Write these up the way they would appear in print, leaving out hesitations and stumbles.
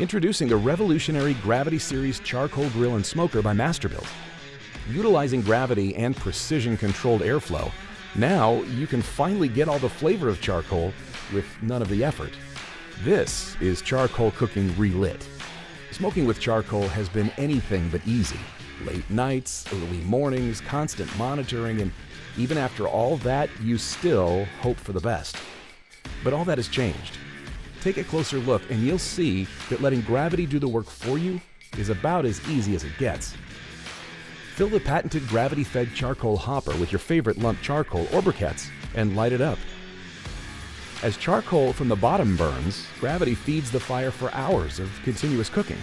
Introducing the revolutionary Gravity Series Charcoal Grill and Smoker by Masterbuilt. Utilizing gravity and precision-controlled airflow, now you can finally get all the flavor of charcoal with none of the effort. This is charcoal cooking relit. Smoking with charcoal has been anything but easy. Late nights, early mornings, constant monitoring, and even after all that, you still hope for the best. But all that has changed. Take a closer look and you'll see that letting gravity do the work for you is about as easy as it gets. Fill the patented gravity-fed charcoal hopper with your favorite lump charcoal or briquettes and light it up. As charcoal from the bottom burns, gravity feeds the fire for hours of continuous cooking.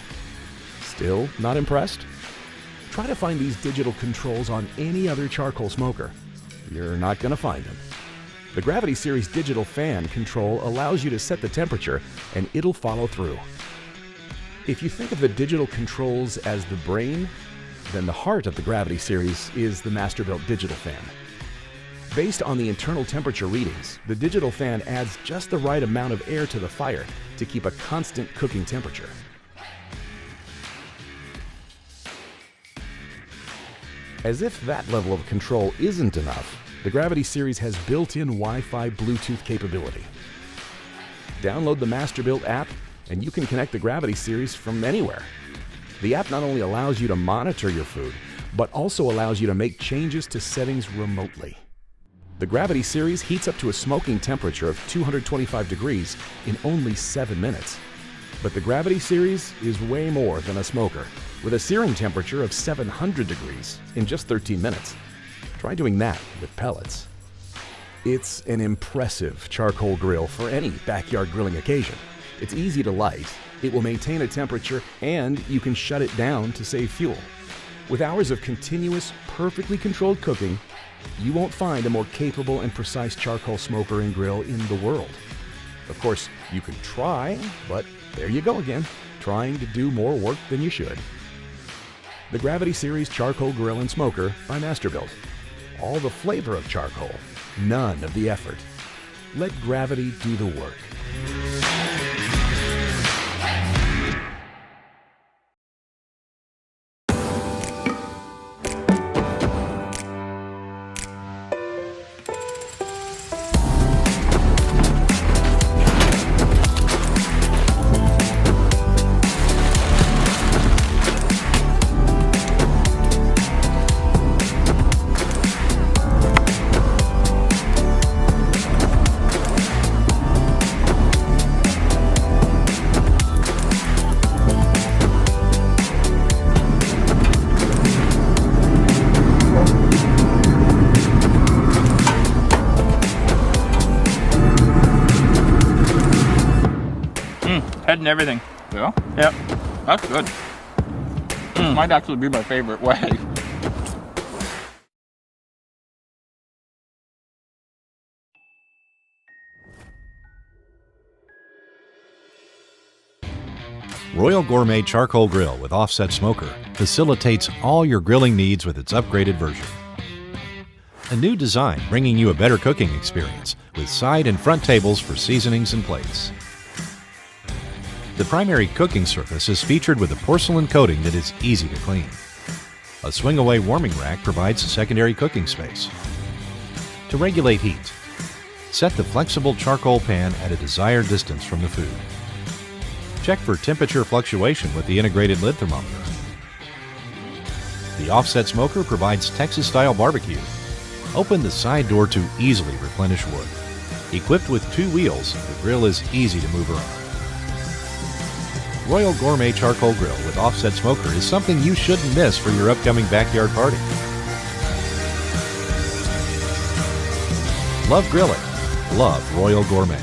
Still not impressed? Try to find these digital controls on any other charcoal smoker. You're not going to find them. The Gravity Series digital fan control allows you to set the temperature and it'll follow through. If you think of the digital controls as the brain, then the heart of the Gravity Series is the Masterbuilt digital fan. Based on the internal temperature readings, the digital fan adds just the right amount of air to the fire to keep a constant cooking temperature. As if that level of control isn't enough, the Gravity Series has built-in Wi-Fi Bluetooth capability. Download the Masterbuilt app and you can connect the Gravity Series from anywhere. The app not only allows you to monitor your food, but also allows you to make changes to settings remotely. The Gravity Series heats up to a smoking temperature of 225 degrees in only 7 minutes. But the Gravity Series is way more than a smoker, with a searing temperature of 700 degrees in just 13 minutes. Try doing that with pellets. It's an impressive charcoal grill for any backyard grilling occasion. It's easy to light, it will maintain a temperature, and you can shut it down to save fuel. With hours of continuous, perfectly controlled cooking, you won't find a more capable and precise charcoal smoker and grill in the world. Of course, you can try, but there you go again, trying to do more work than you should. The Gravity Series Charcoal Grill and Smoker by Masterbuilt. All the flavor of charcoal, none of the effort. Let gravity do the work. Head and everything. Yeah? Yep. That's good. Might actually be my favorite way. Royal Gourmet Charcoal Grill with Offset Smoker facilitates all your grilling needs with its upgraded version. A new design bringing you a better cooking experience with side and front tables for seasonings and plates. The primary cooking surface is featured with a porcelain coating that is easy to clean. A swing-away warming rack provides a secondary cooking space. To regulate heat, set the flexible charcoal pan at a desired distance from the food. Check for temperature fluctuation with the integrated lid thermometer. The offset smoker provides Texas-style barbecue. Open the side door to easily replenish wood. Equipped with 2 wheels, the grill is easy to move around. Royal Gourmet Charcoal Grill with Offset Smoker is something you shouldn't miss for your upcoming backyard party. Love grilling. Love Royal Gourmet.